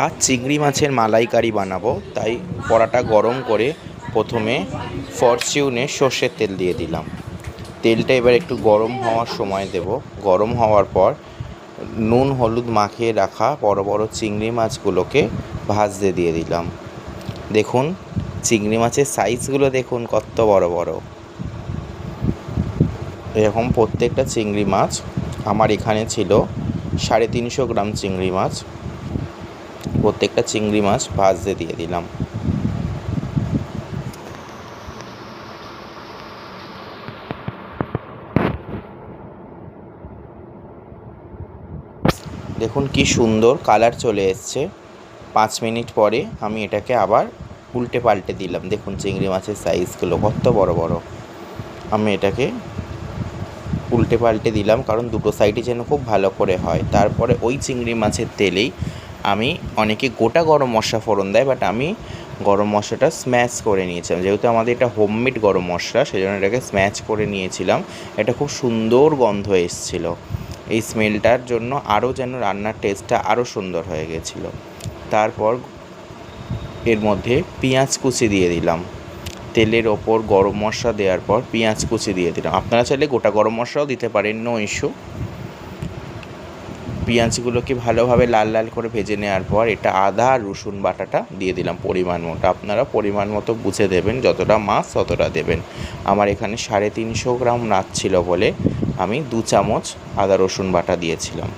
আজ চিংড়ি মাছের মালাইকারি বানাবো, তাই কড়াটা গরম করে প্রথমে ফরচিউনে সর্ষের তেল দিয়ে দিলাম। তেলটা এবার একটু গরম হওয়ার সময় দেব। গরম হওয়ার পর নুন হলুদ মাখিয়ে রাখা বড় বড় চিংড়ি মাছগুলোকে ভাজতে দিয়ে দিলাম। দেখুন চিংড়ি মাছের সাইজগুলো দেখুন কত বড় বড়। এরকম প্রত্যেকটা চিংড়ি মাছ আমার এখানে ছিল 350 গ্রাম চিংড়ি মাছ। প্রত্যেকটা চিংড়ি মাছ ভাজতে দিয়ে দিলাম। দেখুন কি সুন্দর কালার চলে এসছে। 5 মিনিট পরে আমি এটাকে আবার উল্টে পাল্টে দিলাম। দেখুন চিংড়ি মাছের সাইজগুলো কত বড় বড়। আমি এটাকে উল্টে পাল্টে দিলাম কারণ দুটো সাইডই যেন খুব ভালো করে হয়। তারপরে ওই চিংড়ি মাছের তেলেই আমি, অনেকে গোটা গরম মশলা ফোড়ন দেয়, বাট আমি গরম মশলাটা স্ম্যাশ করে নিয়েছিলাম। যেহেতু আমাদের এটা হোমমেড গরম মশলা, সেই জন্য এটাকে স্ম্যাশ করে নিয়েছিলাম। এটা খুব সুন্দর গন্ধ এসেছিলো। এই স্মেলটার জন্য আরও যেন রান্নার টেস্টটা আরও সুন্দর হয়ে গেছিলো। তারপর এর মধ্যে পেঁয়াজ কুচি দিয়ে দিলাম। তেলের ওপর গরম মশলা দেওয়ার পর পেঁয়াজ কুচি দিয়ে দিলাম। আপনারা চাইলে গোটা গরম মশলাও দিতে পারেন, নো ইস্যু। পেঁয়াজগুলোকে ভালোভাবে লাল লাল করে ভেজে নেওয়ার পর এটা আদা আর রসুন বাটাটা দিয়ে দিলাম পরিমাণ মতো। আপনারা পরিমাণ মতো বুঝে দেবেন, যতটা মাছ ততটা দেবেন। আমার এখানে 350 গ্রাম মাছ ছিল বলে আমি 2 চামচ আদা রসুন বাটা দিয়েছিলাম।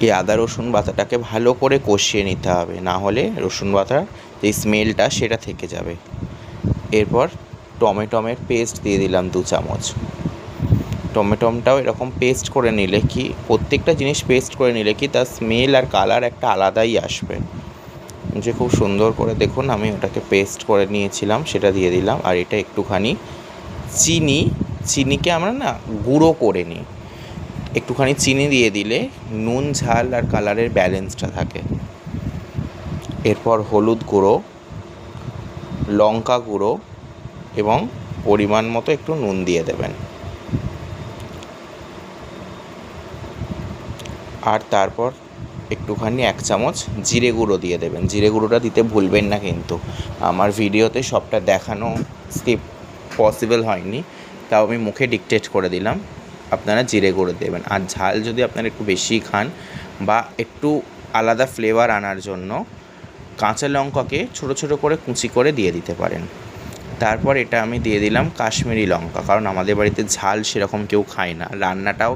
এই আদা রসুন বাটাটাকে ভালো করে কষিয়ে নিতে হবে, না হলে রসুন বাটার যে স্মেলটা সেটা থেকে যাবে। এরপর টমেটোমের পেস্ট দিয়ে দিলাম 2 চামচ। টমেটোমটাও এরকম পেস্ট করে নিলে কি, প্রত্যেকটা জিনিস পেস্ট করে নিলে কি তার স্মেল আর কালার একটা আলাদাই আসবে। যে খুব সুন্দর করে দেখুন আমি ওটাকে পেস্ট করে নিয়েছিলাম, সেটা দিয়ে দিলাম। আর এটা একটুখানি চিনিকে আমরা না গুঁড়ো করে নিই। একটুখানি চিনি দিয়ে দিলে নুন ঝাল আর কালারের ব্যালেন্সটা থাকে। এরপর হলুদ গুঁড়ো, লঙ্কা গুঁড়ো এবং পরিমাণ মতো একটু নুন দিয়ে দেবেন। আর তারপর একটুখানি 1 চামচ জিরে গুঁড়ো দিয়ে দেবেন। জিরে গুঁড়োটা দিতে ভুলবেন না কিন্তু। আমার ভিডিওতে সবটা দেখানো স্কিপ পসিবল হয়নি, তাও আমি মুখে ডিকটেট করে দিলাম। আপনারা জিরে গুঁড়ো দেবেন। আর ঝাল যদি আপনারা একটু বেশি খান বা একটু আলাদা ফ্লেভার আনার জন্য কাঁচা লঙ্কাকে ছোটো ছোটো করে কুচি করে দিয়ে দিতে পারেন। তারপর এটা আমি দিয়ে দিলাম কাশ্মীরি লঙ্কা, কারণ আমাদের বাড়িতে ঝাল সেরকম কেউ খায় না। রান্নাটাও